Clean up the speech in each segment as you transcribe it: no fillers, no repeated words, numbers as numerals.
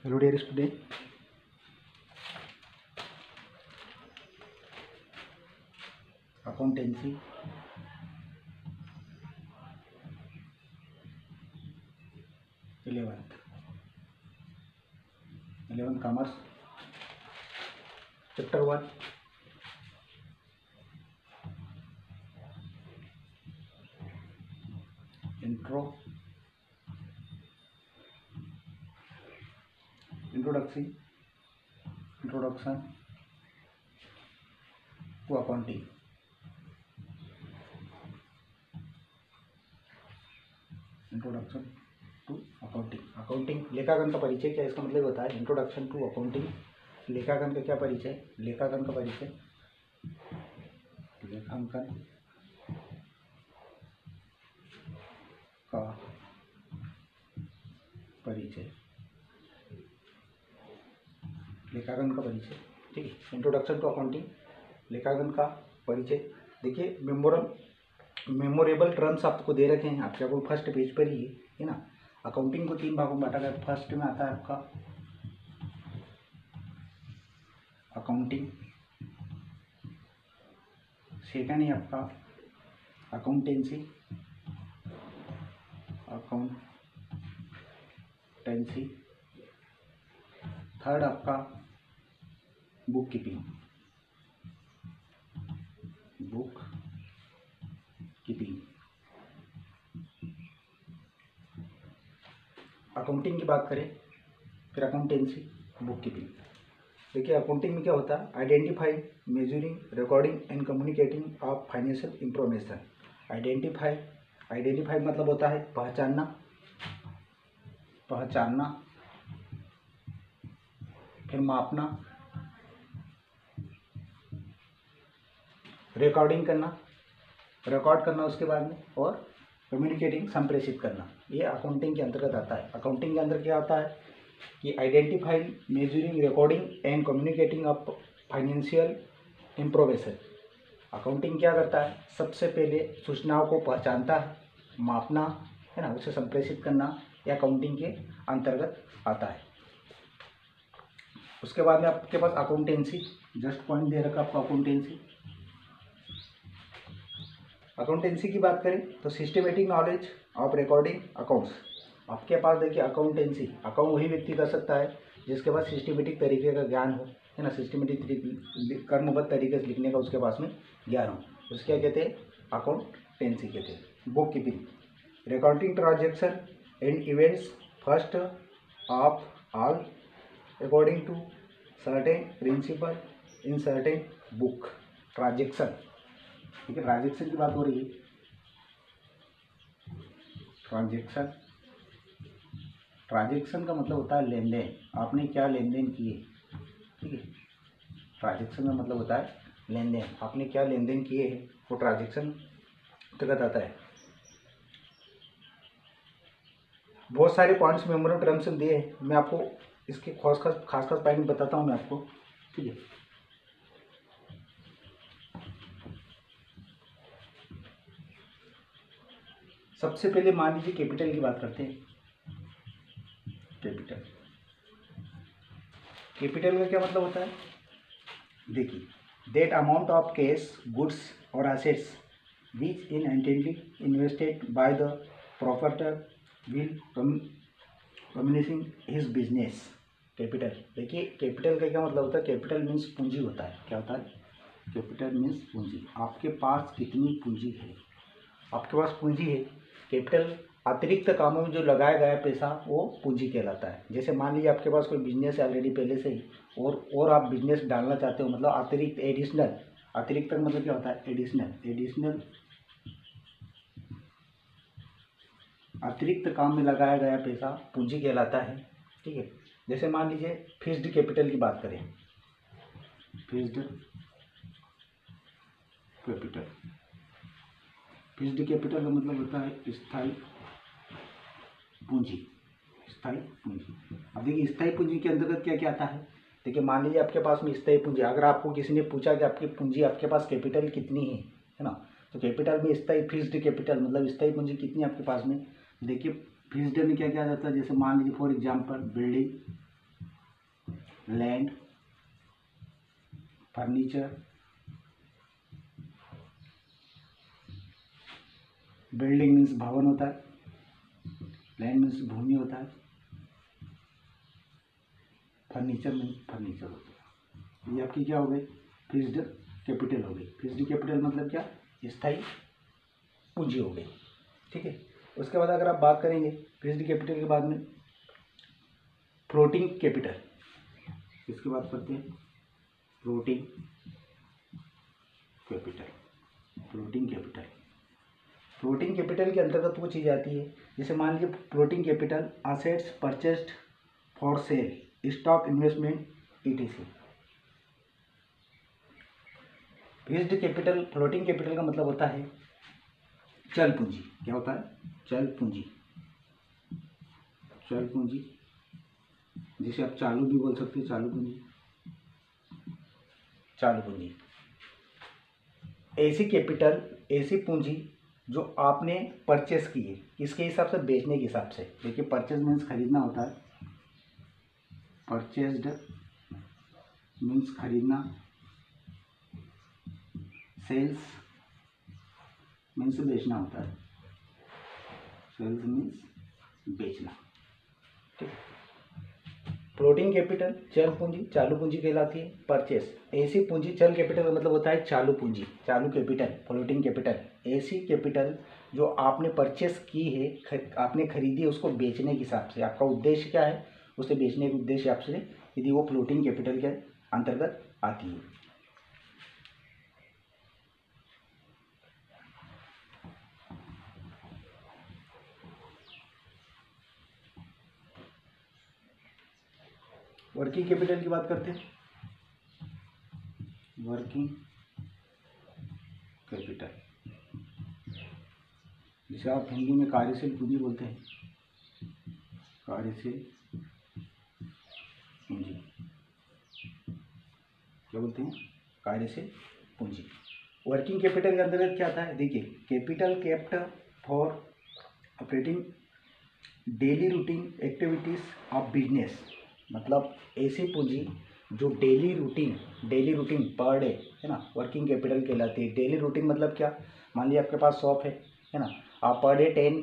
Hello dear student, accountancy 11th commerce chapter 1 introduction to accounting. Introduction to accounting लेखांकन का परिचय क्या, इसका मतलब होता है इंट्रोडक्शन टू अकाउंटिंग। लेखांकन का क्या परिचय? लेखांकन का परिचय ठीक है। इंट्रोडक्शन टू अकाउंटिंग, लेखांकन का परिचय। देखिए मेमोरेबल टर्म्स आपको दे रखे हैं, आपके को फर्स्ट पेज पर ही है ना। अकाउंटिंग को 3 भागों में बांटा गया। फर्स्ट में आता है आपका अकाउंटिंग, सेकंड है आपका अकाउंटेंसी, थर्ड आपका बुक कीपिंग। अकाउंटिंग की बात करें, फिर अकाउंटेंसी, बुक कीपिंग। देखिए अकाउंटिंग में क्या होता है? Identifying, measuring, recording and communicating of financial information. Identify मतलब होता है पहचानना, फिर मापना, रिकॉर्ड करना उसके बाद में, और कम्युनिकेटिंग, संप्रेषित करना। ये अकाउंटिंग के अंतर्गत आता है। अकाउंटिंग के अंदर क्या आता है कि identifying, measuring, recording and communicating of financial information. Accounting क्या करता है? सबसे पहले सूचनाओं को पहचानता है, मापना है ना, उसे संप्रेषित करना, यह अकाउंटिंग के अंतर्गत आता है। उसके बाद में आपके पास अकाउंटेंसी, जस्ट पॉइंट दे रखा आपको अकाउंटेंसी की बात करें तो systematic knowledge of recording accounts. आपके पास देखिए अकाउंटेंसी, अकाउंट वही व्यक्ति कर सकता है जिसके पास सिस्टमेटिक तरीके का ज्ञान हो, है ना, सिस्टमेटिक कर्मबद्ध तरीके से लिखने का उसके पास में ज्ञान हो, उसके क्या कहते हैं? अकाउंटेंसी कहते हैं। Book keeping, recording transaction and events first of all according to certain principle in certain book. Transaction, ठीक है, ट्रांजैक्शन की बात हो रही है। ट्रांजैक्शन का मतलब होता है लेन देन, आपने क्या लेन देन किए, ठीक है। ट्रांजैक्शन का मतलब होता है लेन देन, आपने क्या लेन देन किए हैं, वो ट्रांजैक्शन अंतर्गत आता है। बहुत सारे पॉइंट्स मेमोरेबल टर्म्स में दिए हैं, मैं आपको इसके खास पॉइंट बताता हूँ मैं आपको, ठीक है। सबसे पहले मान लीजिए कैपिटल की बात करते हैं। कैपिटल का क्या मतलब होता है? देखिए, that amount of cash, goods और assets which in intently invested by the proprietor will commencing his business. Capital, देखिए कैपिटल का क्या मतलब होता है? कैपिटल मीन्स पूंजी होता है। क्या होता है? कैपिटल मीन्स पूंजी। आपके पास कितनी पूंजी है? आपके पास पूंजी है। कैपिटल अतिरिक्त कामों में जो लगाया गया पैसा वो पूंजी कहलाता है। जैसे मान लीजिए आपके पास कोई बिजनेस है ऑलरेडी पहले से ही, और आप बिजनेस डालना चाहते हो, मतलब अतिरिक्त, एडिशनल। अतिरिक्त का मतलब क्या होता है? एडिशनल अतिरिक्त काम में लगाया गया पैसा पूंजी कहलाता है, ठीक है। जैसे मान लीजिए फिक्स्ड कैपिटल की बात करें, फिक्स्ड कैपिटल का मतलब होता है स्थायी पूंजी। अब देखिए स्थायी पूंजी के अंतर्गत क्या क्या आता है? देखिए मान लीजिए आपके पास में स्थायी पूंजी, अगर आपको किसी ने पूछा कि आपकी पूंजी, आपके पास कैपिटल कितनी है ना, तो कैपिटल में स्थायी, फिक्स्ड कैपिटल मतलब स्थायी पूंजी कितनी है आपके पास में। देखिए फिक्स्ड में क्या क्या जाता है? जैसे मान लीजिए for example building, land, furniture, building means भवन होता है, लैंड मीन्स भूमि होता है, फर्नीचर मीन्स फर्नीचर होता है। ये आपकी क्या हो गई, फिक्स्ड कैपिटल हो गई। फिक्स्ड कैपिटल मतलब क्या, स्थायी पूंजी हो गई, ठीक है। उसके बाद अगर आप बात करेंगे फिक्स्ड कैपिटल के बाद में फ्लोटिंग कैपिटल, इसकी बात करते हैं, floating capital. Floating capital, floating capital के अंतर्गत वो चीज़ आती है, जैसे मान लीजिए floating capital assets purchased for sale, stock, investment, etc. Fixed capital, floating capital का मतलब होता है चल पूंजी। क्या होता है, चल पूंजी। चल पूंजी जिसे आप चालू भी बोल सकते हैं, चालू पूंजी, चालू पूंजी। ऐसी कैपिटल, ऐसी पूंजी जो आपने परचेस की है, किसके हिसाब से, बेचने के हिसाब से। देखिए परचेज मीन्स खरीदना होता है, परचेस्ड मीन्स खरीदना, सेल्स मीन्स बेचना होता है, सेल्स मीन्स बेचना, ठीक है। फ्लोटिंग कैपिटल चल पूंजी, चालू पूंजी कहलाती है। परचेस, ऐसी पूंजी, चल कैपिटल का मतलब होता है चालू पूंजी, चालू कैपिटल, फ्लोटिंग कैपिटल, ऐसी कैपिटल जो आपने परचेस की है, आपने खरीदी है, उसको बेचने के हिसाब से। आपका उद्देश्य क्या है, उसे बेचने के उद्देश्य आपसे, यदि वो फ्लोटिंग कैपिटल के अंतर्गत आती है। वर्किंग कैपिटल की बात करते हैं, वर्किंग कैपिटल जिसे आप हिंदी में कार्यशील पूंजी बोलते हैं, कार्यशील पूंजी क्या बोलते हैं, कार्यशील पूंजी। वर्किंग कैपिटल के अंतर्गत क्या आता है, देखिए capital kept for operating daily routine activities of business, मतलब ऐसी पूंजी जो डेली रूटीन पर डे, है ना, वर्किंग कैपिटल कहलाती है। डेली रूटीन मतलब क्या, मान लीजिए आपके पास शॉप है ना, आप पर डे 10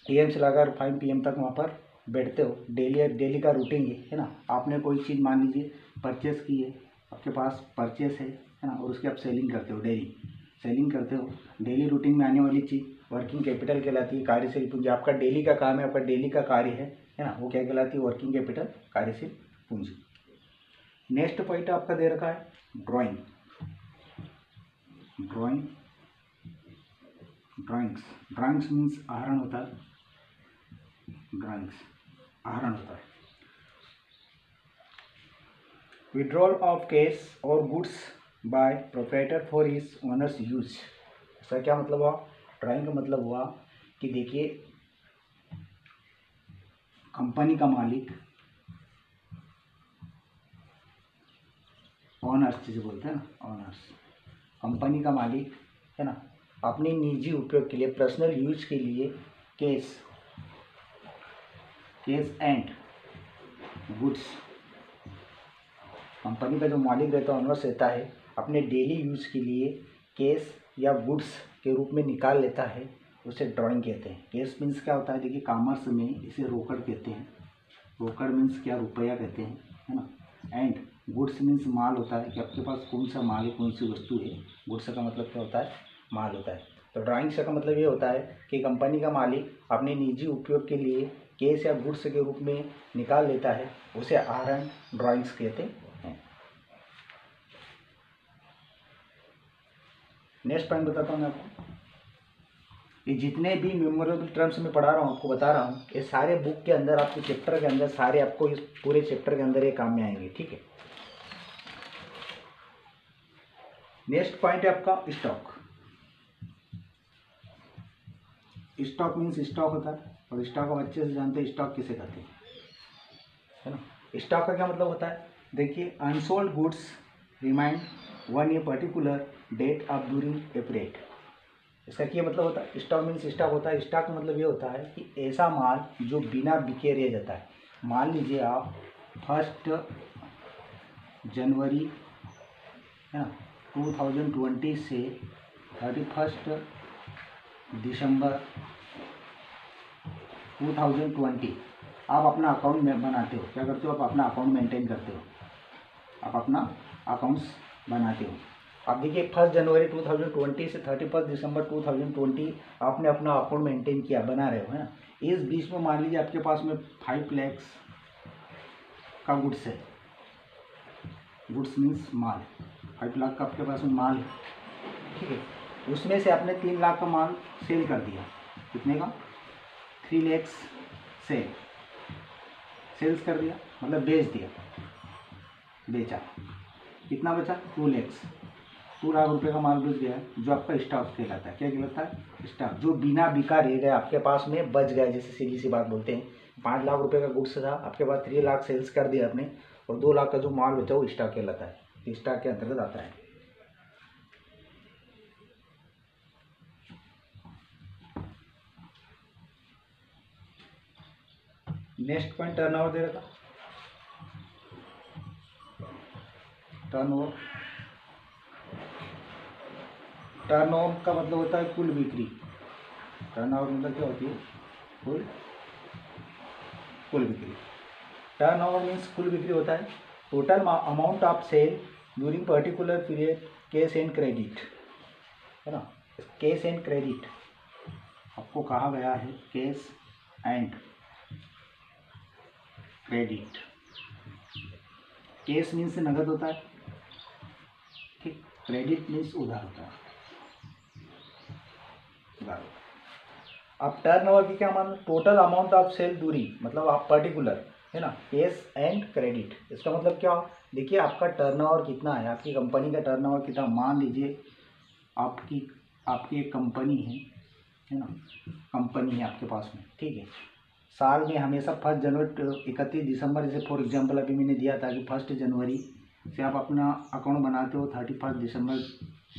AM से लगाकर 5 PM तक वहाँ पर बैठते हो, डेली का रूटीन है ना। आपने कोई चीज़ मान लीजिए परचेस की है, आपके पास परचेस है ना, और उसकी आप सेलिंग करते हो, डेली सेलिंग करते हो, डेली रूटीन में आने वाली चीज़ वर्किंग कैपिटल कहलाती है। कार्यशील पूंजी आपका डेली का काम है, आपका डेली का कार्य है ना, वो क्या कहलाती है, वर्किंग कैपिटल, कार्यशील पूंजी। नेक्स्ट पॉइंट आपका दे रखा है ड्राइंग, ड्राइंग्स मीन्स आहरण होता है, ड्राइंग्स आहरण होता है। विड्रॉल ऑफ कैश और goods by proprietor for his owners use. इसका क्या मतलब हुआ, ड्राइंग का मतलब हुआ कि देखिए कंपनी का मालिक, ऑनर्स जिसे बोलते हैं ना, ऑनर्स, कंपनी का मालिक है ना, अपने निजी उपयोग के लिए, पर्सनल यूज के लिए कैश एंड गुड्स, कंपनी का जो मालिक रहता है, ऑनर्स रहता है, अपने डेली यूज के लिए कैश या गुड्स के रूप में निकाल लेता है, उसे ड्राइंग कहते हैं। कैश मीन्स क्या होता है, देखिए कॉमर्स में इसे रोकड़ कहते हैं, रोकड़ मीन्स क्या, रुपया कहते हैं, है ना। एंड गुड्स मीन्स माल होता है, कि आपके पास कौन सा माल है, कौन सी वस्तु है। गुड्स का मतलब क्या होता है, माल होता है। तो ड्राइंग का मतलब ये होता है कि कंपनी का मालिक अपने निजी उपयोग के लिए कैश या गुड्स के रूप में निकाल लेता है, उसे आहरण ड्राइंग्स कहते हैं। नेक्स्ट पॉइंट बताता हूँ मैं आपको, ये जितने भी मेमोरेबल टर्म्स में पढ़ा रहा हूँ, आपको बता रहा हूँ, ये सारे बुक के अंदर, आपके चैप्टर के अंदर, सारे आपको इस पूरे चैप्टर के अंदर ये काम में आएंगे, ठीक है। नेक्स्ट पॉइंट है आपका स्टॉक। स्टॉक मीन्स स्टॉक होता है, और स्टॉक हम अच्छे से जानते हैं स्टॉक किसे कहते हैं, है ना। स्टॉक का क्या मतलब होता है, देखिए unsold goods remained on a particular date of during a period. इसका क्या मतलब होता है, स्टॉक मीन्स स्टॉक होता है। स्टॉक मतलब ये होता है कि ऐसा माल जो बिना बिके रह जाता है। मान लीजिए आप 1 जनवरी है ना 2020 से 31 दिसंबर 2020 आप अपना अकाउंट में बनाते हो। क्या करते हो? आप अपना अकाउंट मेंटेन करते हो, आप अपना अकाउंट्स बनाते हो। आप देखिए 1 जनवरी 2020 से 31 दिसंबर 2020 आपने अपना अकाउंट मेंटेन किया, बना रहे हो, है ना। इस बीच में मान लीजिए आपके पास में 5 लाख का गुड्स है। गुड्स मीन्स माल, 5 लाख का आपके पास में माल है, ठीक है। उसमें से आपने 3 लाख का माल सेल कर दिया। कितने का? 3 लाख सेल्स कर दिया, मतलब बेच दिया, बेचा। कितना बचा? 2 लाख। 2 लाख रुपये का माल बेच गया, जो आपका स्टॉक कहलाता है। क्या कहलाता है? स्टॉक। जो बिना बिका रह गया, आपके पास में बच गया, जैसे सीधी सी बात बोलते हैं। 5 लाख रुपये का गुड्स था, आपके पास 3 लाख सेल्स कर दिया आपने, और 2 लाख का जो माल बचा वो स्टॉक कहलाता है। स्टॉक के अंतर्गत आता है। नेक्स्ट पॉइंट टर्नओवर दे रखा। टर्नओवर का मतलब होता है कुल बिक्री। टर्नओवर मतलब क्या होती है? कुल बिक्री। टर्नओवर मीन्स कुल बिक्री होता है total amount of sale during particular period, cash and credit, है ना। कैश एंड क्रेडिट आपको कहा गया है, cash and credit. Cash means नगद होता है, ठीक। क्रेडिट मीन्स उधार होता है, उधार। अब टर्नओवर की क्या मान? Total amount of sale during, मतलब आप पर्टिकुलर, है ना, कैश एंड क्रेडिट। इसका मतलब क्या? देखिए आपका टर्नओवर कितना है, आपकी कंपनी का टर्नओवर कितना। मान लीजिए आपकी एक कंपनी है ना, कंपनी है आपके पास में, ठीक है। साल में हमेशा 1 जनवरी 31 दिसंबर, जैसे फॉर एग्जांपल अभी मैंने दिया था कि 1 जनवरी से आप अपना अकाउंट बनाते हो 31 दिसंबर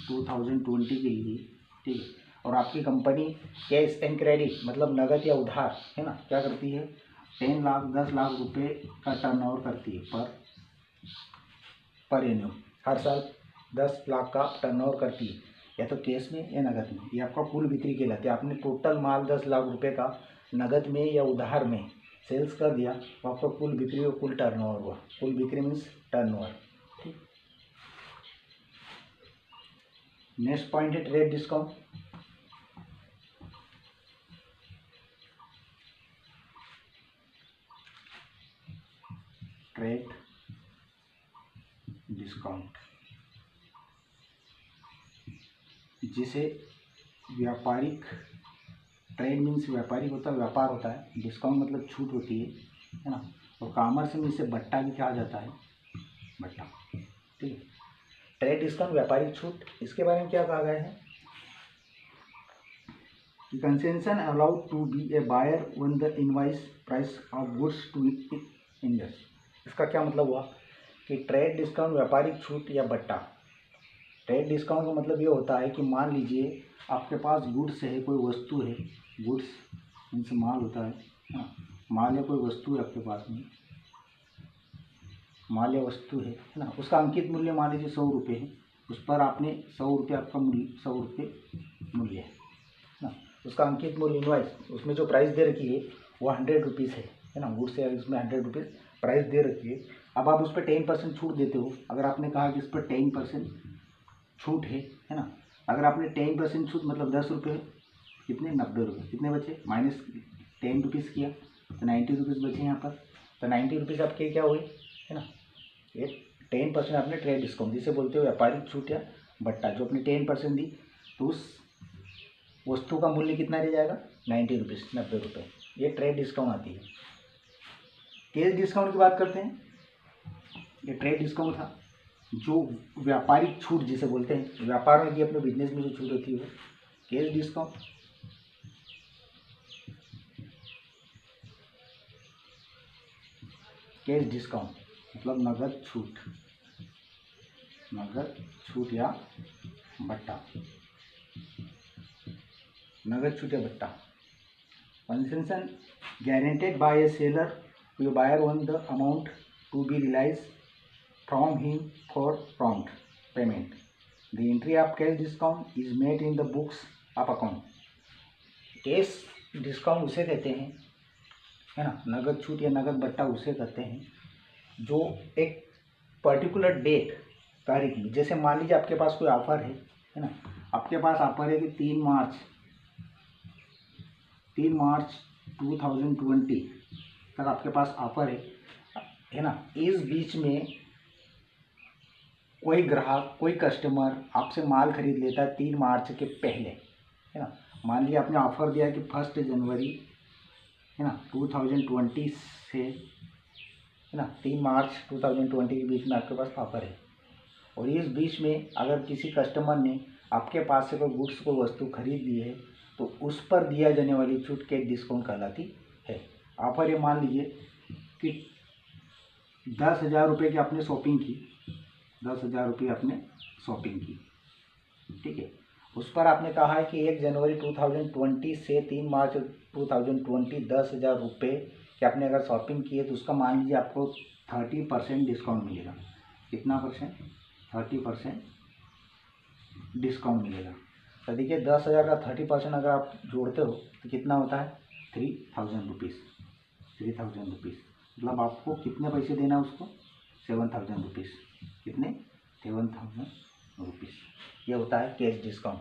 2020 के लिए, ठीक है। और आपकी कंपनी कैश एंड क्रेडिट मतलब नगद या उधार, है ना, क्या करती है? 10 लाख रुपए का टर्नओवर करती है पर एन्युअल। हर साल 10 लाख का टर्नओवर करती है, या तो कैश में या नगद में। ये आपका कुल बिक्री कहलाती है। आपने टोटल माल 10 लाख रुपए का नगद में या उधार में सेल्स कर दिया, तो आपका कुल बिक्री और कुल टर्नओवर हुआ। कुल बिक्री मीन्स टर्नओवर, ठीक। नेक्स्ट पॉइंट है ट्रेड डिस्काउंट। ट्रेड डिस्काउंट जिसे व्यापारिक, ट्रेड मीन्स व्यापारिक होता है, व्यापार होता है। डिस्काउंट मतलब छूट होती है ना। और कॉमर्स में इसे बट्टा भी कहा जाता है, बट्टा, ठीक है। ट्रेड डिस्काउंट व्यापारिक छूट, इसके बारे में क्या कहा गया है कि concession allowed to be a buyer on the invoice price of goods to invest. इसका क्या मतलब हुआ कि ट्रेड डिस्काउंट व्यापारिक छूट या बट्टा। ट्रेड डिस्काउंट का मतलब ये होता है कि मान लीजिए आपके पास गुड्स है, कोई वस्तु है, गुड्स मीन्स माल होता है ना। माल या कोई वस्तु है आपके पास में, माल या वस्तु है ना। उसका अंकित मूल्य मान लीजिए 100 रुपये है। उस पर आपने 100 रुपये, आपका मूल्य 100 रुपये मूल्य है ना। उसका अंकित मूल्य इनवाइस, उसमें जो प्राइस दे रखी है वो 100 रुपीज़ है ना। गुड्स है, इसमें 100 रुपीज़ प्राइस दे रखी है। अब आप उस पर 10% छूट देते हो। अगर आपने कहा कि इस पर 10% छूट है ना। अगर आपने 10% छूट मतलब 10 रुपये, कितने? 90 रुपये। कितने बचे? माइनस 10 रुपीज़ किया तो 90 रुपीज़ बचे यहाँ पर। तो 90 रुपीज़ आपके क्या हुए, है ना। ये 10% आपने ट्रेड डिस्काउंट, जिसे बोलते हो व्यापारिक छूट या बट्टा, जो आपने 10% दी, तो उस वस्तु का मूल्य कितना रह जाएगा? 90 रुपीज़, 90 रुपये। ये ट्रेड डिस्काउंट आती है। कैश डिस्काउंट की बात करते हैं। ये ट्रेड डिस्काउंट था, जो व्यापारिक छूट जिसे बोलते हैं, व्यापार में भी अपने बिजनेस में जो छूट होती है कैश डिस्काउंट। कैश डिस्काउंट मतलब नगद छूट, नगद छूट या बट्टा, नगद छूट या बट्टा। Concession guaranteed by a seller to buyer on the amount to be realized from him for prompt payment. The entry of cash discount is made in the books of account. Cash discount उसे कहते हैं, है ना, नगद छूट या नगद बट्टा उसे कहते हैं जो एक पर्टिकुलर डेट तारीख में, जैसे मान लीजिए आपके पास कोई ऑफर है ना, आपके पास ऑफर है कि 3 मार्च 2020 तक आपके पास ऑफर है ना। इस बीच में कोई ग्राहक, कोई कस्टमर आपसे माल खरीद लेता है 3 मार्च के पहले, है ना। मान लीजिए आपने ऑफ़र दिया कि 1 जनवरी, है ना, 2020 से, है ना, 3 मार्च 2020 के बीच में आपके पास ऑफ़र है, और इस बीच में अगर किसी कस्टमर ने आपके पास से कोई गुड्स, कोई वस्तु खरीद ली है तो उस पर दिया जाने वाली छूट कैश डिस्काउंट कहलाती है। ऑफर ये मान लीजिए कि 10,000 रुपये की आपने शॉपिंग की, 10,000 रुपये आपने शॉपिंग की, ठीक है। उस पर आपने कहा है कि 1 जनवरी 2020 से 3 मार्च 2020 10,000 रुपये कि आपने अगर शॉपिंग की है तो उसका मान लीजिए आपको 30% डिस्काउंट मिलेगा। कितना परसेंट? 30% डिस्काउंट मिलेगा। तो देखिए 10,000 का 30% अगर आप जोड़ते हो तो कितना होता है? 3,000 रुपीज़। 3,000 रुपीज़ मतलब आपको कितने पैसे देना है उसको? 7,000 रुपीज़। कितने? 7,000 रुपीज़। ये होता है कैश डिस्काउंट,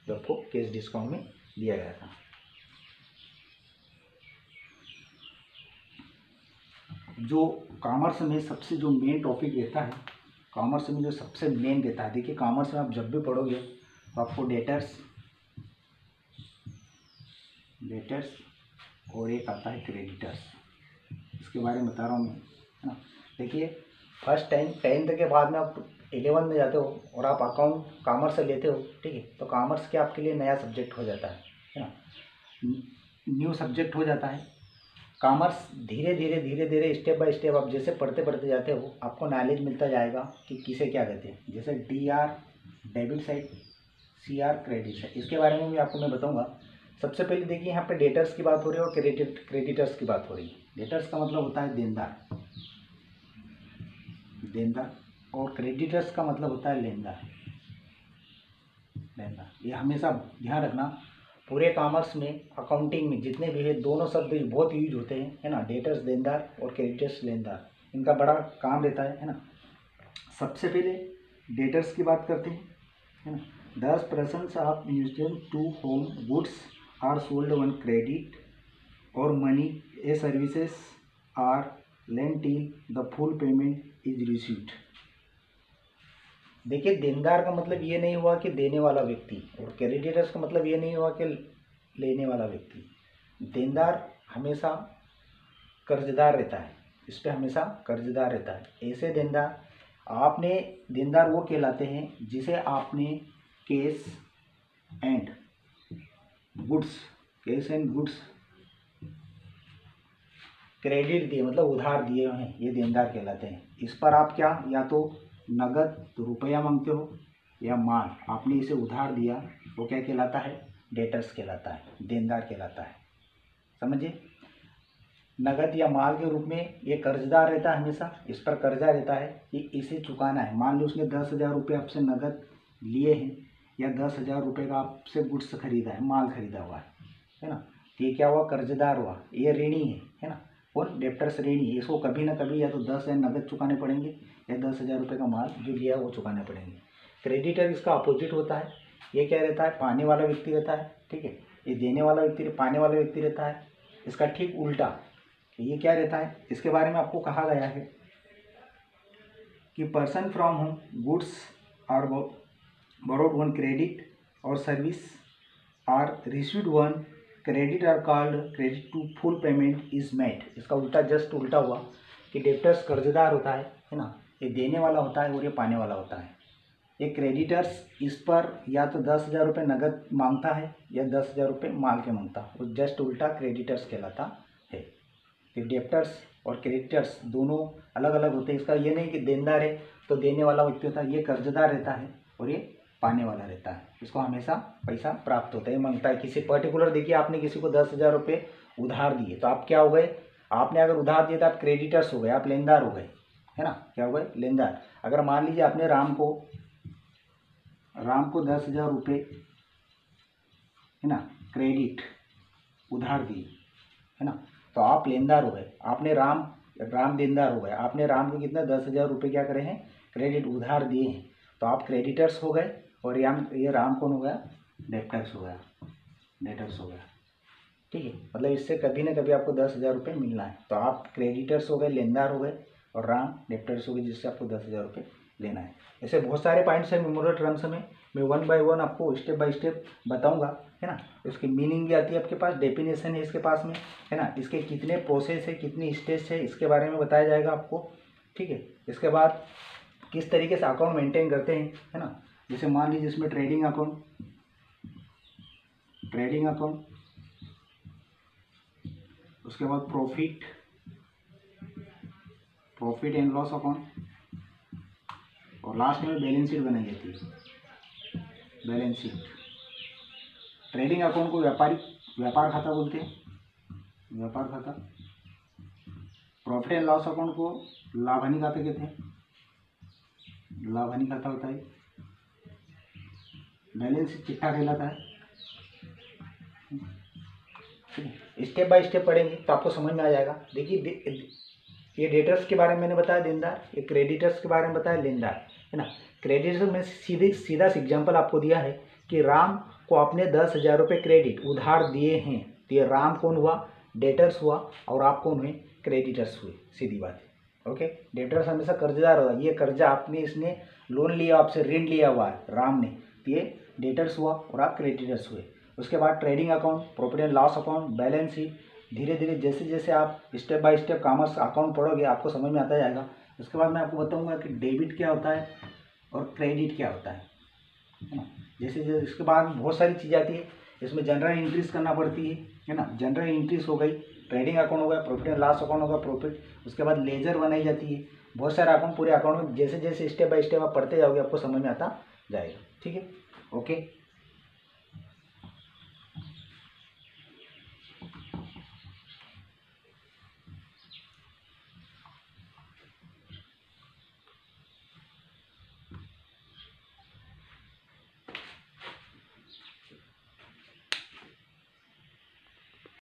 जो आपको कैश डिस्काउंट में दिया गया था। जो कॉमर्स में सबसे जो मेन टॉपिक रहता है, कॉमर्स में जो सबसे मेन रहता है, देखिए कॉमर्स में आप जब भी पढ़ोगे तो आपको डेटर्स और एक आता है क्रेडिटर्स, इसके बारे में बता रहा हूँ मैं, है ना। देखिए फर्स्ट टाइम 10th के बाद में आप 11 में जाते हो और आप अकाउंट कॉमर्स से लेते हो, ठीक है, तो कॉमर्स के आपके लिए नया सब्जेक्ट हो जाता है ना, न्यू सब्जेक्ट हो जाता है। कॉमर्स धीरे धीरे स्टेप बाय स्टेप आप जैसे पढ़ते जाते हो आपको नॉलेज मिलता जाएगा कि किसे क्या कहते हैं। जैसे DR debit side, CR credit side, इसके बारे में भी आपको मैं बताऊंगा। सबसे पहले देखिए यहाँ पे डेटर्स की बात हो रही है और क्रेडिटर्स की बात हो रही है। डेटर्स का मतलब होता है देनदार, और क्रेडिटर्स का मतलब होता है लेनदार। ये हमेशा ध्यान रखना, पूरे कॉमर्स में, अकाउंटिंग में जितने भी है, दोनों शब्द बहुत यूज होते हैं, है ना। डेटर्स देनदार और क्रेडिटर्स लेनदार, इनका बड़ा काम रहता है ना। सबसे पहले डेटर्स की बात करते हैं, है ना। 10% of instant to home goods are sold on credit और money a services are lent till the full payment is received. देखिए देनदार का मतलब ये नहीं हुआ कि देने वाला व्यक्ति, और क्रेडिटर्स का मतलब ये नहीं हुआ कि लेने वाला व्यक्ति। देनदार हमेशा कर्जदार रहता है, इस पर हमेशा कर्जदार रहता है। ऐसे देनदार वो कहलाते हैं जिसे आपने कैश एंड गुड्स क्रेडिट दिए, मतलब उधार दिए हैं, ये देनदार कहलाते हैं। इस पर आप क्या, या तो नगद रुपया मांगते हो या माल, आपने इसे उधार दिया, वो क्या कहलाता है? डेटर्स कहलाता है, देनदार कहलाता है। समझिए, नगद या माल के रूप में ये कर्जदार रहता है, हमेशा इस पर कर्जा रहता है कि इसे चुकाना है। मान लो उसने 10,000 रुपये आपसे नगद लिए हैं, या 10,000 रुपये का आपसे गुड्स खरीदा है, माल खरीदा हुआ है ना। तो ये क्या हुआ? कर्जदार हुआ, ये ऋणी है ना। और डेप्टर्स ऋणी, इसको कभी ना कभी या तो 10,000 नगद चुकाने पड़ेंगे या 10,000 रुपये का माल जो लिया है वो चुकाने पड़ेंगे। क्रेडिटर इसका अपोजिट होता है, ये क्या रहता है? पाने वाला व्यक्ति रहता है, ठीक है। ये देने वाला व्यक्ति, पाने वाला व्यक्ति रहता है। इसका ठीक उल्टा ये क्या रहता है? इसके बारे में आपको कहा गया है कि person from home goods are borrowed on credit or service are received on credit are called credit to full payment is made। इसका उल्टा, जस्ट उल्टा हुआ कि डेप्टर्स कर्जदार होता है ना, ये देने वाला होता है और ये पाने वाला होता है। ये क्रेडिटर्स इस पर या तो 10,000 रुपये नगद मांगता है या 10,000 रुपये माल के मांगता है, और जस्ट उल्टा क्रेडिटर्स कहलाता है। तो डेप्टर्स और क्रेडिटर्स दोनों अलग अलग होते हैं। इसका ये नहीं कि देनदार है तो देने वाला व्यक्ति होता है, ये कर्जदार रहता है और ये पाने वाला रहता है। इसको हमेशा पैसा प्राप्त होता है, मांगता है किसी पर्टिकुलर। देखिए आपने किसी को 10,000 रुपये उधार दिए तो आप क्या हो गए? आपने अगर उधार दिया तो आप क्रेडिटर्स हो गए, आप लेनदार हो गए, है ना, क्या हुआ लेनदार। अगर मान लीजिए आपने राम को 10,000 रुपये है ना क्रेडिट उधार दिए, है ना, तो आप लेनदार हो गए, आपने राम देनदार हो गए, आपने राम को कितना 10,000 रुपये क्या करे हैं क्रेडिट उधार दिए हैं, तो आप क्रेडिटर्स हो गए और ये राम कौन हो गया डेप्टर्स हो गया, ठीक है। मतलब इससे कभी ना कभी आपको 10,000 रुपये मिलना है, तो आप क्रेडिटर्स हो गए, लेनदार हो गए, और राम डेप्टर्स हो गए, जिससे आपको 10,000 रुपये लेना है। ऐसे बहुत सारे पॉइंट्स हैं मेमोरियल टर्म्स में, मैं 1 बाय 1 आपको स्टेप बाय स्टेप बताऊंगा, है ना। इसकी मीनिंग भी आती है आपके पास, डेफिनेशन है इसके पास में, है ना, इसके कितने प्रोसेस है, कितनी स्टेज है, इसके बारे में बताया जाएगा आपको, ठीक है। इसके बाद किस तरीके से अकाउंट मेंटेन करते हैं, है ना, जैसे मान लीजिए इसमें ट्रेडिंग अकाउंट, उसके बाद प्रॉफिट एंड लॉस अकाउंट, और लास्ट में बैलेंस शीट बनाई जाती है, बैलेंस शीट। ट्रेडिंग अकाउंट को व्यापार खाता बोलते हैं, व्यापार खाता। प्रॉफिट एंड लॉस अकाउंट को लाभ हानि खाता कहते हैं, लाभ हानि खाता होता है। बैलेंस शीट चिट्ठा कहलाता है। स्टेप बाय स्टेप पढ़ेंगे तो आपको समझ में आ जाएगा। देखिए ये डेटर्स के बारे में मैंने बताया देनदार, ये क्रेडिटर्स के बारे में बताया लेनदार, है ना। क्रेडिटर्स में सीधा एग्जांपल आपको दिया है कि राम को आपने 10,000 रुपये क्रेडिट उधार दिए हैं, तो ये राम कौन हुआ डेटर्स हुआ, और आप कौन हुए क्रेडिटर्स हुए, सीधी बात है। ओके, डेटर्स हमेशा कर्जदार होगा, ये कर्जा आपने इसने लोन लिया, आपसे ऋण लिया हुआ है राम ने, तो ये डेटर्स हुआ और आप क्रेडिटर्स हुए। उसके बाद trading account, profit and loss account, balance sheet, धीरे धीरे जैसे जैसे आप step by step commerce account पढ़ोगे आपको समझ में आता जाएगा। उसके बाद मैं आपको बताऊंगा कि डेबिट क्या होता है और क्रेडिट क्या होता है ना। जैसे जैसे इसके बाद बहुत सारी चीज़ें आती है, इसमें जनरल एंट्रीज करना पड़ती है ना। जनरल एंट्रीज हो गई, ट्रेडिंग अकाउंट हो गया, प्रॉफिट एंड लॉस अकाउंट होगा प्रॉफिट, उसके बाद लेजर बनाई जाती है, बहुत सारे अकाउंट, पूरे अकाउंट में जैसे जैसे स्टेप बाय स्टेप आप पढ़ते जाओगे आपको समझ में आता जाएगा, ठीक है। ओके।